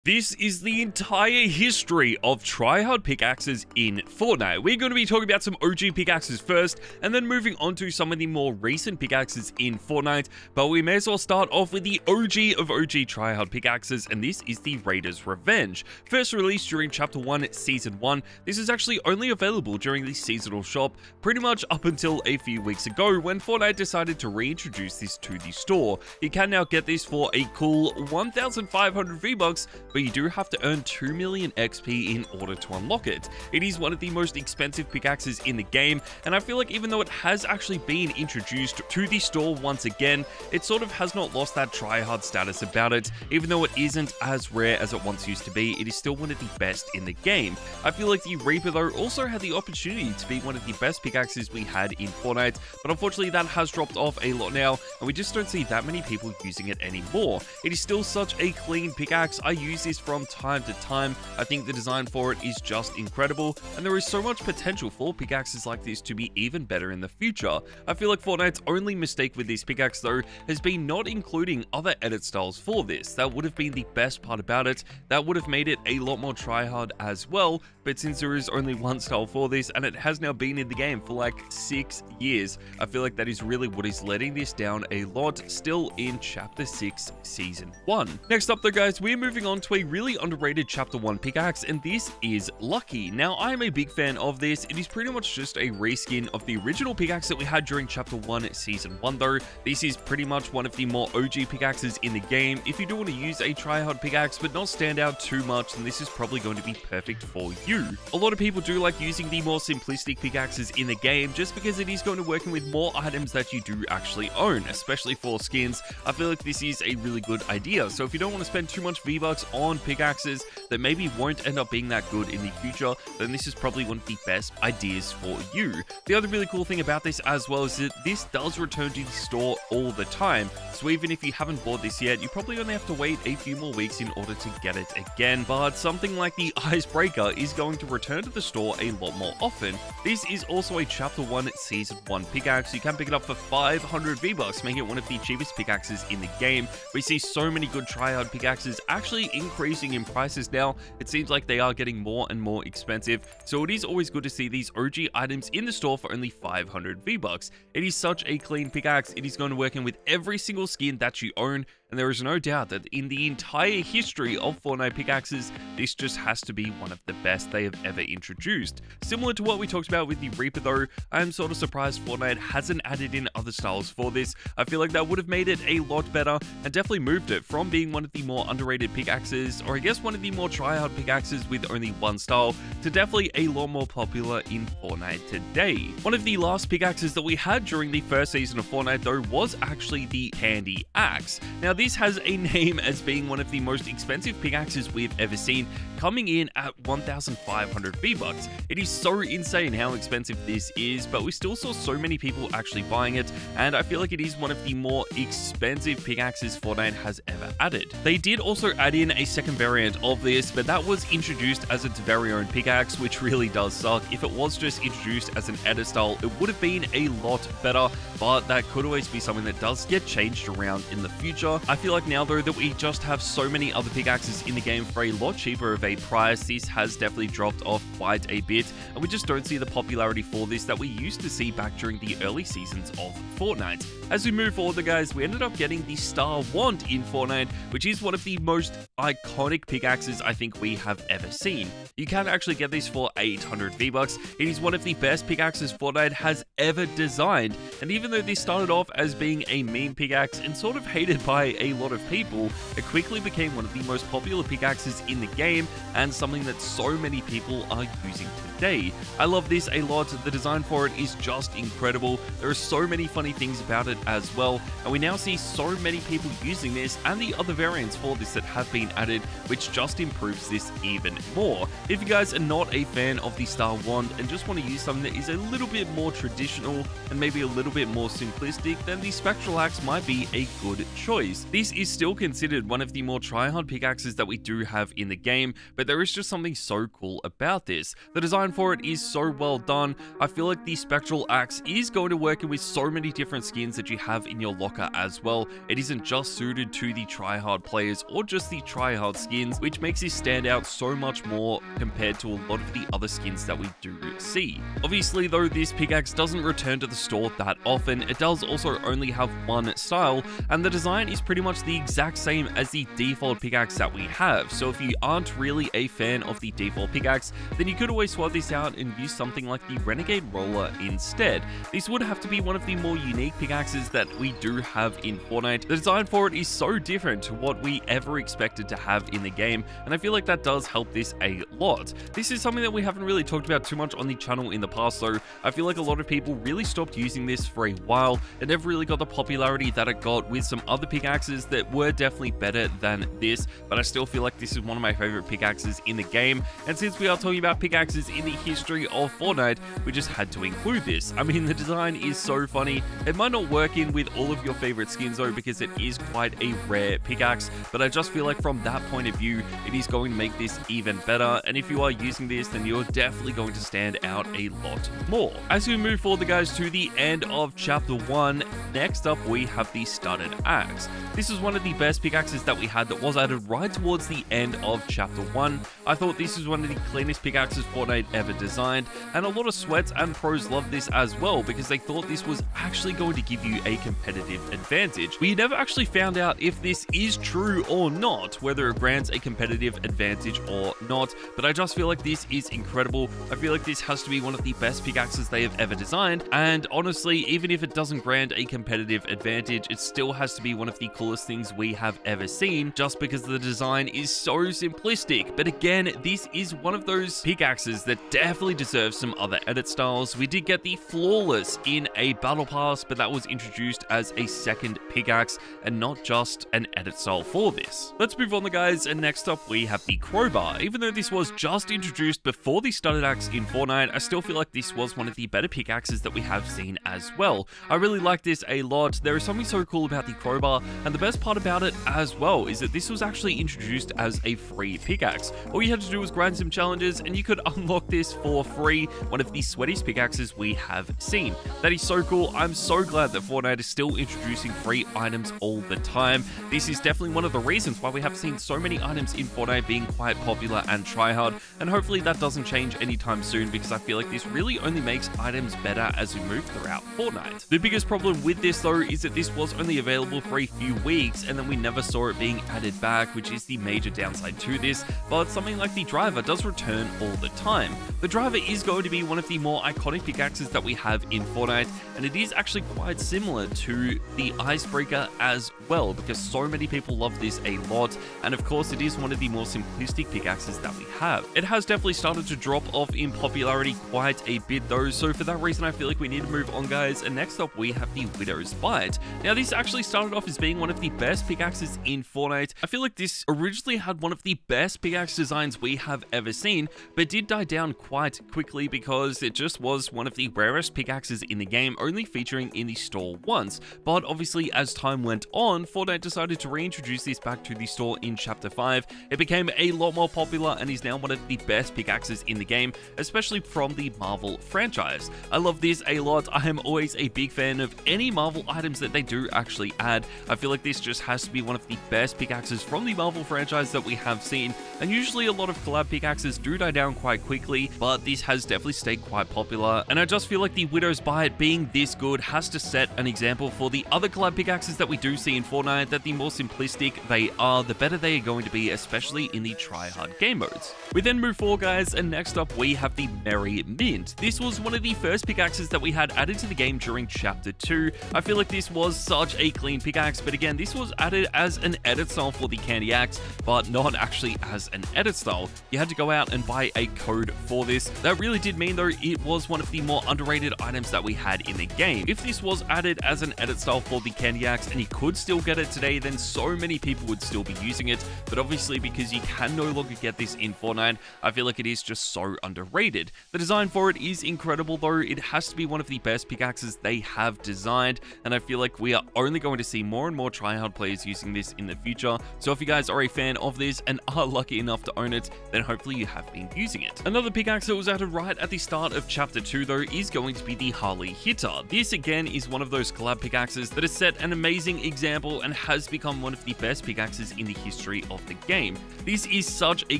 This is the entire history of Tryhard Pickaxes in Fortnite. We're going to be talking about some OG pickaxes first, and then moving on to some of the more recent pickaxes in Fortnite, but we may as well start off with the OG of OG Tryhard Pickaxes, and this is the Raider's Revenge. First released during Chapter 1, Season 1, this is actually only available during the seasonal shop, pretty much up until a few weeks ago when Fortnite decided to reintroduce this to the store. You can now get this for a cool 1,500 V-Bucks, but you do have to earn 2 million XP in order to unlock it. It is one of the most expensive pickaxes in the game, and I feel like even though it has actually been introduced to the store once again, it sort of has not lost that tryhard status about it. Even though it isn't as rare as it once used to be, it is still one of the best in the game. I feel like the Reaper though also had the opportunity to be one of the best pickaxes we had in Fortnite, but unfortunately that has dropped off a lot now, and we just don't see that many people using it anymore. It is still such a clean pickaxe. I use this from time to time. I think the design for it is just incredible, and there is so much potential for pickaxes like this to be even better in the future. I feel like Fortnite's only mistake with this pickaxe though has been not including other edit styles for this. That would have been the best part about it. That would have made it a lot more tryhard as well, but since there is only one style for this and it has now been in the game for like 6 years, I feel like that is really what is letting this down a lot still in Chapter 6 Season 1. Next up though guys, we're moving on to a really underrated Chapter 1 pickaxe, and this is Lucky. Now I am a big fan of this. It is pretty much just a reskin of the original pickaxe that we had during Chapter 1 Season 1 though. This is pretty much one of the more OG pickaxes in the game. If you do want to use a tryhard pickaxe but not stand out too much, then this is probably going to be perfect for you. A lot of people do like using the more simplistic pickaxes in the game just because it is going to work with more items that you do actually own, especially for skins. I feel like this is a really good idea. So if you don't want to spend too much V-Bucks on pickaxes that maybe won't end up being that good in the future, then this is probably one of the best ideas for you. The other really cool thing about this as well is that this does return to the store all the time. So even if you haven't bought this yet, you probably only have to wait a few more weeks in order to get it again. But something like the Icebreaker is going to return to the store a lot more often. This is also a Chapter 1 Season 1 pickaxe. You can pick it up for 500 V-Bucks, making it one of the cheapest pickaxes in the game. We see so many good tryhard pickaxes actually increasing in prices now. It seems like they are getting more and more expensive, so it is always good to see these OG items in the store for only 500 V-Bucks. It is such a clean pickaxe. It is going to work in with every single skin that you own, and there is no doubt that in the entire history of Fortnite pickaxes, this just has to be one of the best they have ever introduced. Similar to what we talked about with the Reaper though, I am sort of surprised Fortnite hasn't added in other styles for this. I feel like that would have made it a lot better and definitely moved it from being one of the more underrated pickaxes, or I guess one of the more tryhard pickaxes with only one style, to definitely a lot more popular in Fortnite today. One of the last pickaxes that we had during the first season of Fortnite though was actually the Candy Axe. Now this has a name as being one of the most expensive pickaxes we've ever seen, coming in at 1,500 V-Bucks. It is so insane how expensive this is, but we still saw so many people actually buying it, and I feel like it is one of the more expensive pickaxes Fortnite has ever added. They did also add in a second variant of this, but that was introduced as its very own pickaxe, which really does suck. If it was just introduced as an edit style, it would have been a lot better, but that could always be something that does get changed around in the future. I feel like now though that we just have so many other pickaxes in the game for a lot cheaper of a price, this has definitely dropped off quite a bit, and we just don't see the popularity for this that we used to see back during the early seasons of Fortnite. As we move forward though guys, we ended up getting the Star Wand in Fortnite, which is one of the most iconic pickaxes I think we have ever seen. You can actually get this for 800 V-Bucks. It is one of the best pickaxes Fortnite has ever designed, and even though this started off as being a meme pickaxe and sort of hated by a lot of people, it quickly became one of the most popular pickaxes in the game and something that so many people are using today. I love this a lot. The design for it is just incredible. There are so many funny things about it as well, and we now see so many people using this and the other variants for this that have been added, which just improves this even more. If you guys are not a fan of the Star Wand and just want to use something that is a little bit more traditional and maybe a little bit more simplistic, then the Spectral Axe might be a good choice. This is still considered one of the more tryhard pickaxes that we do have in the game, but there is just something so cool about this. The design for it is so well done. I feel like the Spectral Axe is going to work with so many different skins that you have in your locker as well. It isn't just suited to the tryhard players or just the tryhard skins, which makes this stand out so much more compared to a lot of the other skins that we do see. Obviously though, this pickaxe doesn't return to the store that often. It does also only have one style, and the design is pretty much the exact same as the default pickaxe that we have. So if you aren't really a fan of the default pickaxe, then you could always swap this out and use something like the Renegade Roller instead. This would have to be one of the more unique pickaxes that we do have in Fortnite. The design for it is so different to what we ever expected to have in the game, and I feel like that does help this a lot. This is something that we haven't really talked about too much on the channel in the past though. I feel like a lot of people really stopped using this for a while. It never really got the popularity that it got with some other pickaxes that were definitely better than this, but I still feel like this is one of my favorite pickaxes in the game, and since we are talking about pickaxes in the history of Fortnite, we just had to include this. I mean, the design is so funny. It might not work in with all of your favorite skins though, because it is quite a rare pickaxe, but I just feel like from that point of view, it is going to make this even better, and if you are using this, then you're definitely going to stand out a lot more. As we move forward, guys, to the end of chapter 1, next up we have the Studded Axe. This is one of the best pickaxes that we had that was added right towards the end of chapter 1. I thought this was one of the cleanest pickaxes Fortnite ever designed, and a lot of sweats and pros loved this as well because they thought this was actually going to give you a competitive advantage. We never actually found out if this is true or not, whether it grants a competitive advantage or not, but I just feel like this is incredible. I feel like this has to be one of the best pickaxes they have ever designed, and honestly, even if it doesn't grant a competitive advantage, it still has to be one of the coolest things we have ever seen, just because the design is so simplistic. But again, this is one of those pickaxes that definitely deserves some other edit styles. We did get the Flawless in a battle pass, but that was introduced as a second pickaxe and not just an edit style for this. Let's move on, guys, and next up we have the Crowbar. Even though this was just introduced before the Studded Axe in Fortnite, I still feel like this was one of the better pickaxes that we have seen as well. I really like this a lot. There is something so cool about the Crowbar, and the best part about it as well is that this was actually introduced as a free pickaxe. All you had to do was grind some challenges and you could unlock this for free, one of the sweatiest pickaxes we have seen. That is so cool. I'm so glad that Fortnite is still introducing free items all the time. This is definitely one of the reasons why we have seen so many items in Fortnite being quite popular and tryhard, and hopefully that doesn't change anytime soon because I feel like this really only makes items better as we move throughout Fortnite. The biggest problem with this though is that this was only available for a few weeks and then we never saw it being added back, which is the major downside to this, but something like the Driver does return all the time. The Driver is going to be one of the more iconic pickaxes that we have in Fortnite, and it is actually quite similar to the Icebreaker as well, because so many people love this a lot, and of course it is one of the more simplistic pickaxes that we have. It has definitely started to drop off in popularity quite a bit though, so for that reason I feel like we need to move on, guys, and next up we have the Widow's Bite. Now this actually started off as being one of the best pickaxes in Fortnite. I feel like this originally had one of the best pickaxe designs we have ever seen, but did die down quite quickly because it just was one of the rarest pickaxes in the game, only featuring in the store once. But obviously as time went on, Fortnite decided to reintroduce this back to the store in chapter 5. It became a lot more popular and is now one of the best pickaxes in the game, especially from the Marvel franchise. I love this a lot. I am always a big fan of any Marvel items that they do actually add. I feel like this just has to be one of the best pickaxes from the Marvel franchise that we have seen, and usually a lot of collab pickaxes do die down quite quickly, but this has definitely stayed quite popular, and I just feel like the Widow's Bite being this good has to set an example for the other collab pickaxes that we do see in Fortnite, that the more simplistic they are, the better they are going to be, especially in the tryhard game modes. We then move forward, guys, and next up we have the Merry Mint. This was one of the first pickaxes that we had added to the game during chapter 2. I feel like this was such a clean pickaxe, but again, this was added as an edit style for the Candy Axe, but not actually as an edit style. You had to go out and buy a code for this. That really did mean though it was one of the more underrated items that we had in the game. If this was added as an edit style for the Candy Axe and you could still get it today, then and so many people would still be using it, but obviously because you can no longer get this in Fortnite, I feel like it is just so underrated. The design for it is incredible though. It has to be one of the best pickaxes they have designed, and I feel like we are only going to see more and more tryhard players using this in the future. So if you guys are a fan of this and are lucky enough to own it, then hopefully you have been using it. Another pickaxe that was added right at the start of chapter 2 though is going to be the Harley Hitter. This again is one of those collab pickaxes that has set an amazing example and has become one of the best pickaxes in the history of the game. This is such a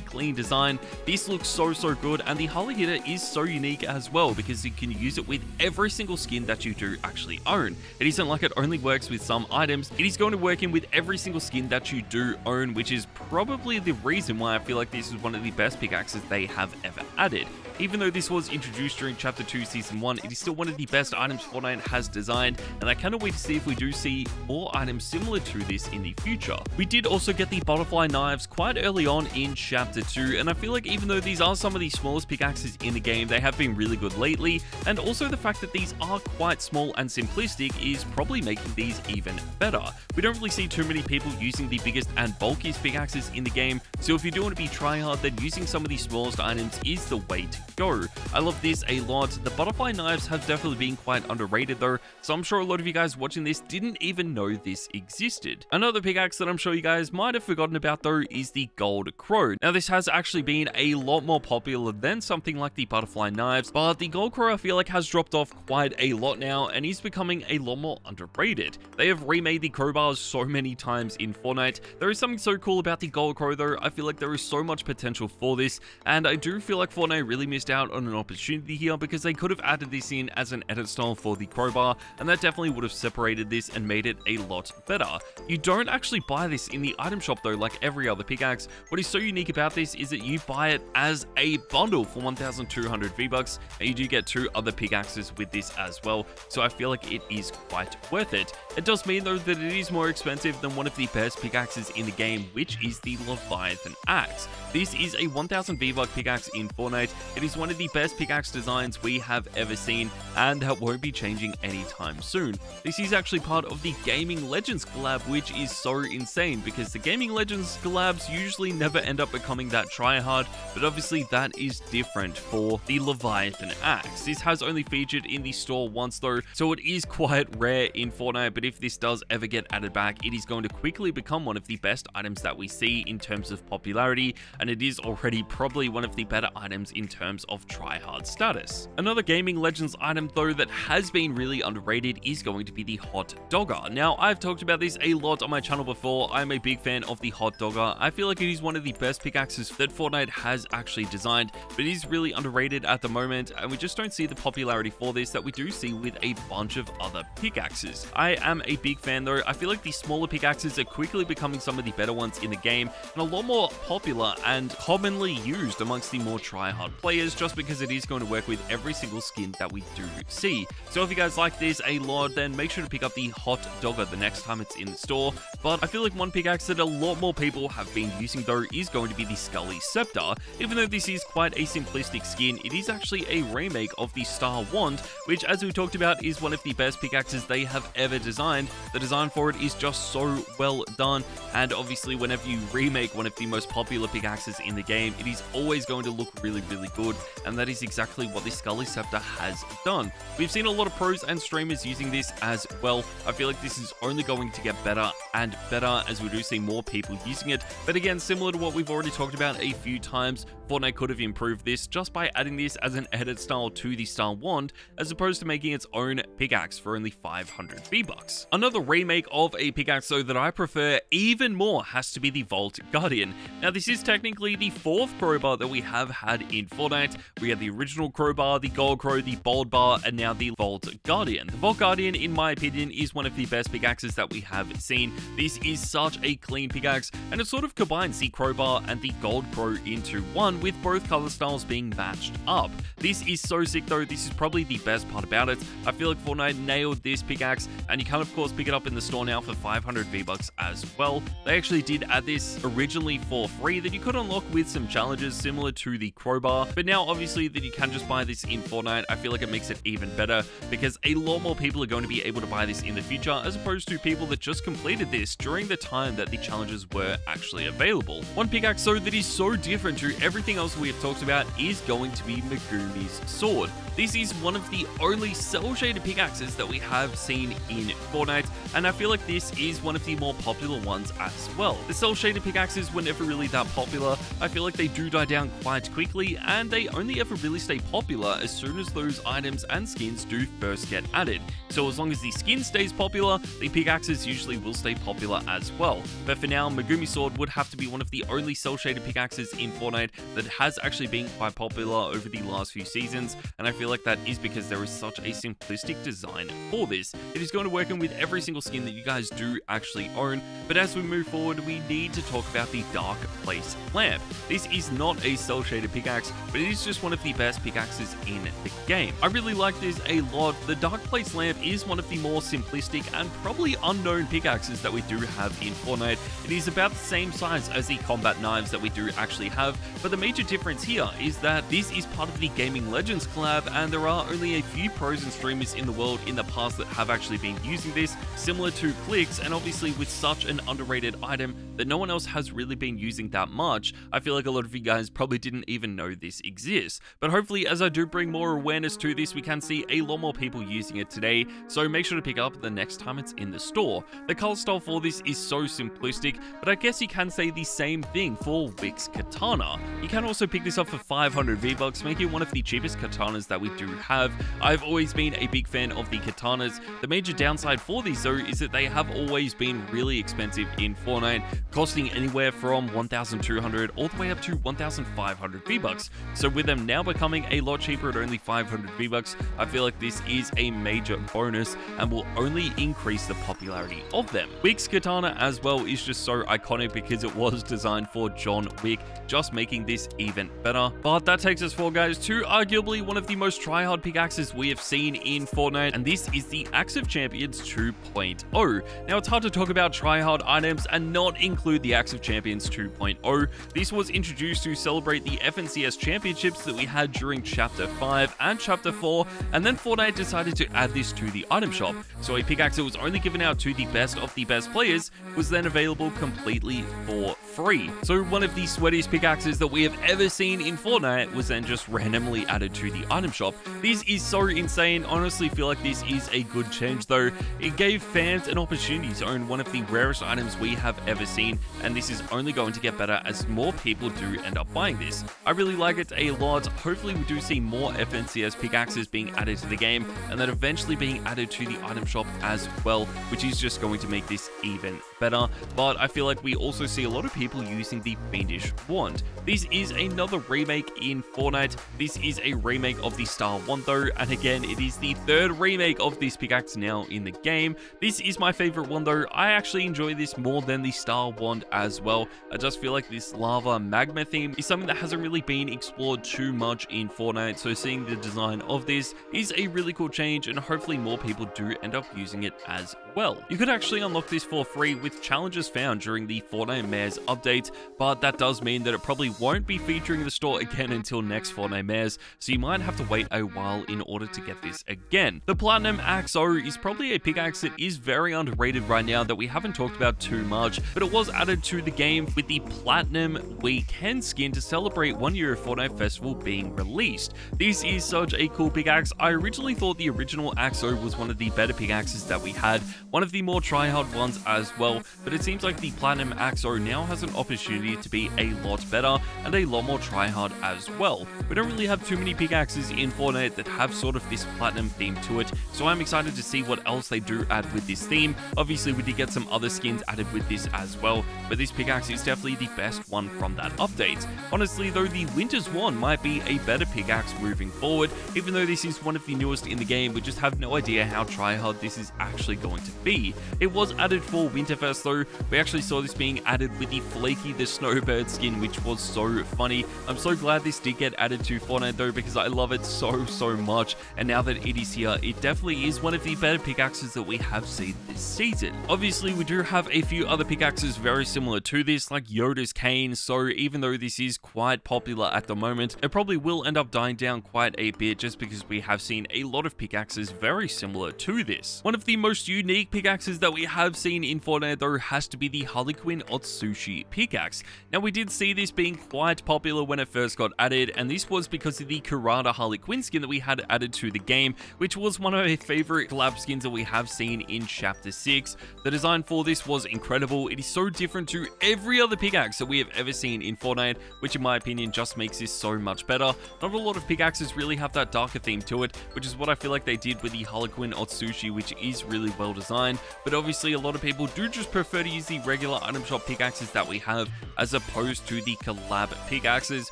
clean design. This looks so good, and the Harley Hitter is so unique as well because you can use it with every single skin that you do actually own. It isn't like it only works with some items. It is going to work in with every single skin that you do own, which is probably the reason why I feel like this is one of the best pickaxes they have ever added. Even though this was introduced during Chapter 2 Season 1, it is still one of the best items Fortnite has designed, and I cannot wait to see if we do see more items similar to this in the future. We did also get the butterfly knives quite early on in Chapter 2, and I feel like even though these are some of the smallest pickaxes in the game, they have been really good lately, and also the fact that these are quite small and simplistic is probably making these even better. We don't really see too many people using the biggest and bulkiest pickaxes in the game, so if you do want to be tryhard, then using some of the smallest items is the way to go. I love this a lot. The butterfly knives have definitely been quite underrated though, so I'm sure a lot of you guys watching this didn't even know this existed. Another pickaxe that I'm sure you guys might have forgotten about though is the Gold Crow. Now this has actually been a lot more popular than something like the butterfly knives, but the Gold Crow I feel like has dropped off quite a lot now and is becoming a lot more underrated. They have remade the crowbars so many times in Fortnite. There is something so cool about the Gold Crow though. I feel like there is so much potential for this, and I do feel like Fortnite really missed out on an opportunity here because they could have added this in as an edit style for the crowbar, and that definitely would have separated this and made it a lot better. You don't actually buy this in the item shop though, like every other pickaxe. What is so unique about this is that you buy it as a bundle for 1,200 V-Bucks, and you do get 2 other pickaxes with this as well, so I feel like it is quite worth it. It does mean though that it is more expensive than one of the best pickaxes in the game, which is the Leviathan Axe. This is a 1,000 V-Buck pickaxe in Fortnite. It is one of the best pickaxe designs we have ever seen, and that won't be changing anytime soon. This is actually part of the Gaming Legends collab, which is so insane because the Gaming Legends collabs usually never end up becoming that tryhard, but obviously that is different for the Leviathan Axe. This has only featured in the store once though, so it is quite rare in Fortnite, but if this does ever get added back, it is going to quickly become one of the best items that we see in terms of popularity, and it is already probably one of the better items in terms of tryhard status. Another Gaming Legends item though that has been really underrated is going to be the Hot Dogger. Now I've talked about this a lot on my channel before. I'm a big fan of the Hot Dogger. I feel like it is one of the best pickaxes that Fortnite has actually designed, but it is really underrated at the moment, and we just don't see the popularity for this that we do see with a bunch of other pickaxes. I am a big fan though. I feel like the smaller pickaxes are quickly becoming some of the better ones in the game, and a lot more popular and commonly used amongst the more tryhard players, just because it is going to work with every single skin that we do see. So if you guys like this a lot, then make sure to pick up the Hot Dogger the next time it's in the store. But I feel like one pickaxe that a lot more people have been using though is going to be the Scully Scepter. Even though this is quite a simplistic skin, it is actually a remake of the Star Wand, which as we talked about is one of the best pickaxes they have ever designed. The design for it is just so well done, and obviously whenever you remake one of the most popular pickaxes in the game, it is always going to look really good, and that is exactly what the Scully Scepter has done. We've seen a lot of pros and streamers using this as well. I feel like this is only going to get better and better as we do see more people using it, but again, similar to what we've already talked about a few times, Fortnite could have improved this just by adding this as an edit style to the Star Wand, as opposed to making its own pickaxe for only 500 V-Bucks. Another remake of a pickaxe though that I prefer even more has to be the Vault Guardian. Now this is technically the 4th crowbar that we have had in Fortnite. We had the original crowbar, the Gold Crow, the Bold Bar, and now the Vault Guardian. The Vault Guardian, in my opinion, is one of the best pickaxes that we have seen. This is such a clean pickaxe, and it sort of combines the crowbar and the Gold Crow into one, with both color styles being matched up. This is so sick though. This is probably the best part about it. I feel like Fortnite nailed this pickaxe, and you can of course pick it up in the store now for 500 V-Bucks as well. They actually did add this originally for free that you could unlock with some challenges similar to the crowbar, but Now, obviously, that you can just buy this in Fortnite, I feel like it makes it even better because a lot more people are going to be able to buy this in the future as opposed to people that just completed this during the time that the challenges were actually available. One pickaxe though that is so different to everything else we have talked about is going to be Megumi's sword. This is one of the only cel-shaded pickaxes that we have seen in Fortnite, and I feel like this is one of the more popular ones as well. The cel-shaded pickaxes were never really that popular. I feel like they do die down quite quickly, and they only ever really stay popular as soon as those items and skins do first get added. So as long as the skin stays popular, the pickaxes usually will stay popular as well. But for now, Megumi's sword would have to be one of the only cel-shaded pickaxes in Fortnite that has actually been quite popular over the last few seasons, and I feel like that is because there is such a simplistic design for this. It is going to work in with every single skin that you guys do actually own, but as we move forward, we need to talk about the Dark Place lamp. This is not a cel-shaded pickaxe, but it is just one of the best pickaxes in the game. I really like this a lot. The Dark Place lamp is one of the more simplistic and probably unknown pickaxes that we do have in Fortnite. It is about the same size as the combat knives that we do actually have, but the major difference here is that this is part of the Gaming Legends collab, and there are only a few pros and streamers in the world in the past that have actually been using this, similar to Clicks, and obviously with such an underrated item that no one else has really been using that much, I feel like a lot of you guys probably didn't even know this exists. But hopefully, as I do bring more awareness to this, we can see a lot more people using it today, so make sure to pick up the next time it's in the store. The color style for this is so simplistic, but I guess you can say the same thing for Wick's Katana. You can also pick this up for 500 V-Bucks, making it one of the cheapest katanas that we do have. I've always been a big fan of the katanas. The major downside for these though is that they have always been really expensive in Fortnite, costing anywhere from 1,200 all the way up to 1,500 V-Bucks. So with them now becoming a lot cheaper at only 500 V-Bucks, I feel like this is a major bonus and will only increase the popularity of them. Wick's Katana as well is just so iconic because it was designed for John Wick, just making this even better. But that takes us forward, guys, to arguably one of the most tryhard pickaxes we have seen in Fortnite, and this is the Axe of Champions 2.0. Now, it's hard to talk about tryhard items and not include the Axe of Champions 2.0. This was introduced to celebrate the FNCS championships that we had during Chapter 5 and Chapter 4, and then Fortnite decided to add this to the item shop. So a pickaxe that was only given out to the best of the best players was then available completely for free. So one of the sweatiest pickaxes that we have ever seen in Fortnite was then just randomly added to the item shop. This is so insane. Honestly, feel like this is a good change though. It gave fans an opportunity to own one of the rarest items we have ever seen, and this is only going to get better as more people do end up buying this. I really like it a lot. Hopefully we do see more FNCS pickaxes being added to the game, and then eventually being added to the item shop as well, which is just going to make this even better. But I feel like we also see a lot of people using the Fiendish Wand. This is another remake in Fortnite. This is a remake of the Star Wand though, and again, it is the third remake of this pickaxe now in the game. This is my favorite one though. I actually enjoy this more than the Star Wand as well. I just feel like this lava magma theme is something that hasn't really been explored too much in Fortnite, so seeing the design of this is a really cool change, and hopefully more people do end up using it as well. You could actually unlock this for free with challenges found during the Fortnite Mares update, but that does mean that it probably won't be featuring in the store again until next Fortnite Mares, so you might have to wait a while in order to get this again. The Platinum Axe is probably a pickaxe that is very underrated right now that we haven't talked about too much, but it was added to the game with the Platinum Weekend skin to celebrate 1 year of Fortnite Festival being released. This is such a cool pickaxe. I originally thought the original Axe was one of the better pickaxes that we had, one of the more tryhard ones as well, but it seems like the Platinum Axe now has an opportunity to be a lot better and a lot more tryhard as well. We don't really have too many pickaxes in Fortnite that have sort of this platinum theme to it, so I'm excited to see what else they do add with this theme. Obviously we did get some other skins added with this as well, but this pickaxe is definitely the best one from that update. Honestly though, the Winter's Wand might be a better pickaxe moving forward, even though this is one of the newest in the game. We just have no idea how tryhard this is actually going to be. It was added for Winterfest though. We actually saw this being added with the Flaky the Snowbird skin, which was so funny. I'm so glad this did get added to Fortnite though, because I love it so much, and now that it is here, it definitely is one of the better pickaxes that we have seen this season. Obviously, we do have a few other pickaxes very similar to this, like Yoda's cane, so even though this is quite popular at the moment, it probably will end up dying down quite a bit just because we have seen a lot of pickaxes very similar to this. One of the most unique pickaxes that we have seen in Fortnite though has to be the Harlequin Otsushi pickaxe. Now we did see this being quite popular when it first got added, and this was because of the Karada Harlequin skin that we had added to the game, which was one of my favorite collab skins that we have seen in Chapter 6. The design for this was incredible. It is so different to every other pickaxe that we have ever seen in Fortnite, which in my opinion just makes this so much better. Not a lot of pickaxes really have that darker theme to it, which is what I feel like they did with the Harlequin Otsushi, which is really well designed, but obviously a lot of people do just prefer to use the regular item shop pickaxes that we have as opposed to the collab pickaxes,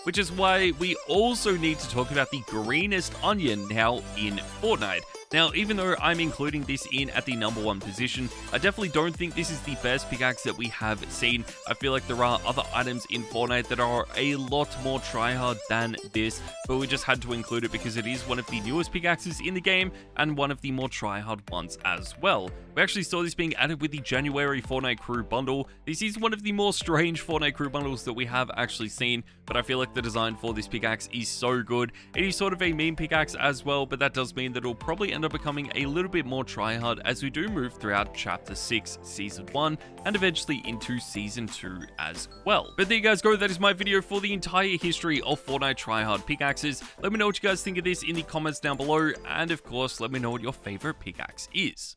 which is why we also need to talk about the greenest onion now in Fortnite. Now, even though I'm including this in at the #1 position, I definitely don't think this is the best pickaxe that we have seen. I feel like there are other items in Fortnite that are a lot more tryhard than this, but we just had to include it because it is one of the newest pickaxes in the game and one of the more tryhard ones as well. We actually saw this being added with the January Fortnite Crew bundle. This is one of the more strange Fortnite Crew bundles that we have actually seen, but I feel like the design for this pickaxe is so good. It is sort of a meme pickaxe as well, but that does mean that it'll probably end up becoming a little bit more tryhard as we do move throughout Chapter 6, Season 1, and eventually into Season 2 as well. But there you guys go, that is my video for the entire history of Fortnite tryhard pickaxes. Let me know what you guys think of this in the comments down below, and of course, let me know what your favorite pickaxe is.